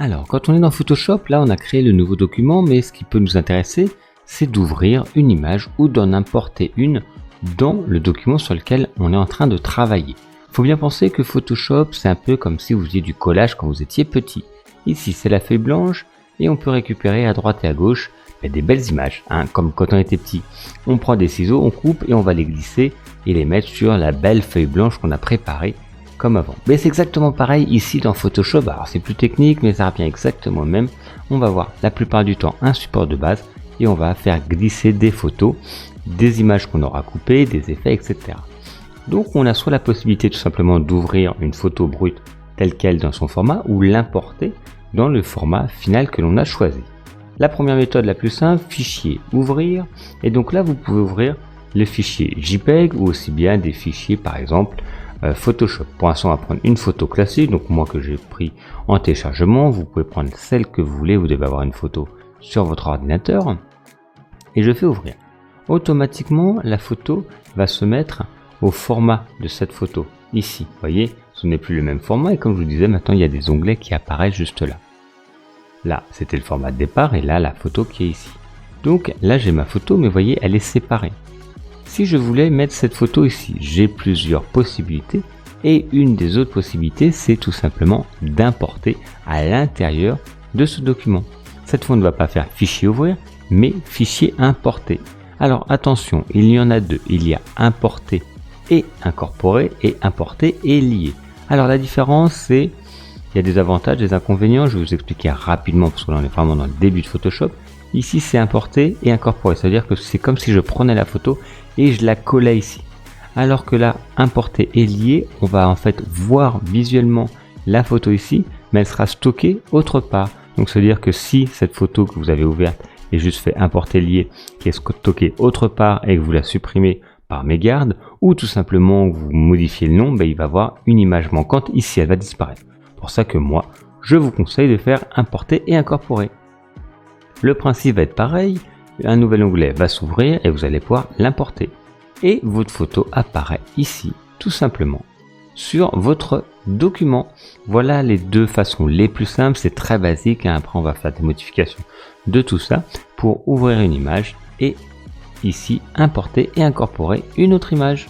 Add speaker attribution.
Speaker 1: Alors, quand on est dans Photoshop, là on a créé le nouveau document, mais ce qui peut nous intéresser, c'est d'ouvrir une image ou d'en importer une dans le document sur lequel on est en train de travailler. Il faut bien penser que Photoshop, c'est un peu comme si vous faisiez du collage quand vous étiez petit. Ici, c'est la feuille blanche et on peut récupérer à droite et à gauche des belles images, comme quand on était petit. On prend des ciseaux, on coupe et on va les glisser et les mettre sur la belle feuille blanche qu'on a préparée comme avant. Mais c'est exactement pareil ici dans Photoshop. Alors c'est plus technique, mais ça revient exactement au même. On va voir la plupart du temps un support de base et on va faire glisser des photos, des images qu'on aura coupées, des effets, etc. Donc on a soit la possibilité tout simplement d'ouvrir une photo brute telle qu'elle dans son format ou l'importer dans le format final que l'on a choisi. La première méthode la plus simple, fichier, ouvrir, et donc là vous pouvez ouvrir le fichier JPEG ou aussi bien des fichiers par exemple Photoshop. Pour l'instant on va prendre une photo classique, donc moi que j'ai pris en téléchargement, vous pouvez prendre celle que vous voulez, vous devez avoir une photo sur votre ordinateur, et je fais ouvrir. Automatiquement la photo va se mettre au format de cette photo, ici, vous voyez, ce n'est plus le même format, et comme je vous disais, maintenant il y a des onglets qui apparaissent juste là. Là, c'était le format de départ et là, la photo qui est ici. Donc là, j'ai ma photo, mais vous voyez, elle est séparée. Si je voulais mettre cette photo ici, j'ai plusieurs possibilités. Et une des autres possibilités, c'est tout simplement d'importer à l'intérieur de ce document. Cette fois, on ne va pas faire fichier ouvrir, mais fichier importer. Alors attention, il y en a deux. Il y a importer et incorporer et importer et lier. Alors la différence, c'est il y a des avantages, des inconvénients, je vais vous expliquer rapidement parce que là on est vraiment dans le début de Photoshop. Ici c'est importer et incorporer, c'est-à-dire que c'est comme si je prenais la photo et je la collais ici. Alors que là, importer et lier, on va en fait voir visuellement la photo ici, mais elle sera stockée autre part. Donc ça veut dire que si cette photo que vous avez ouverte est juste fait importer lier, qui est stockée autre part et que vous la supprimez par mégarde, ou tout simplement vous modifiez le nom, il va avoir une image manquante ici, elle va disparaître. Pour ça que moi, je vous conseille de faire importer et incorporer. Le principe va être pareil, un nouvel onglet va s'ouvrir et vous allez pouvoir l'importer. Et votre photo apparaît ici, tout simplement, sur votre document. Voilà les deux façons les plus simples, c'est très basique, après on va faire des modifications de tout ça pour ouvrir une image et ici importer et incorporer une autre image.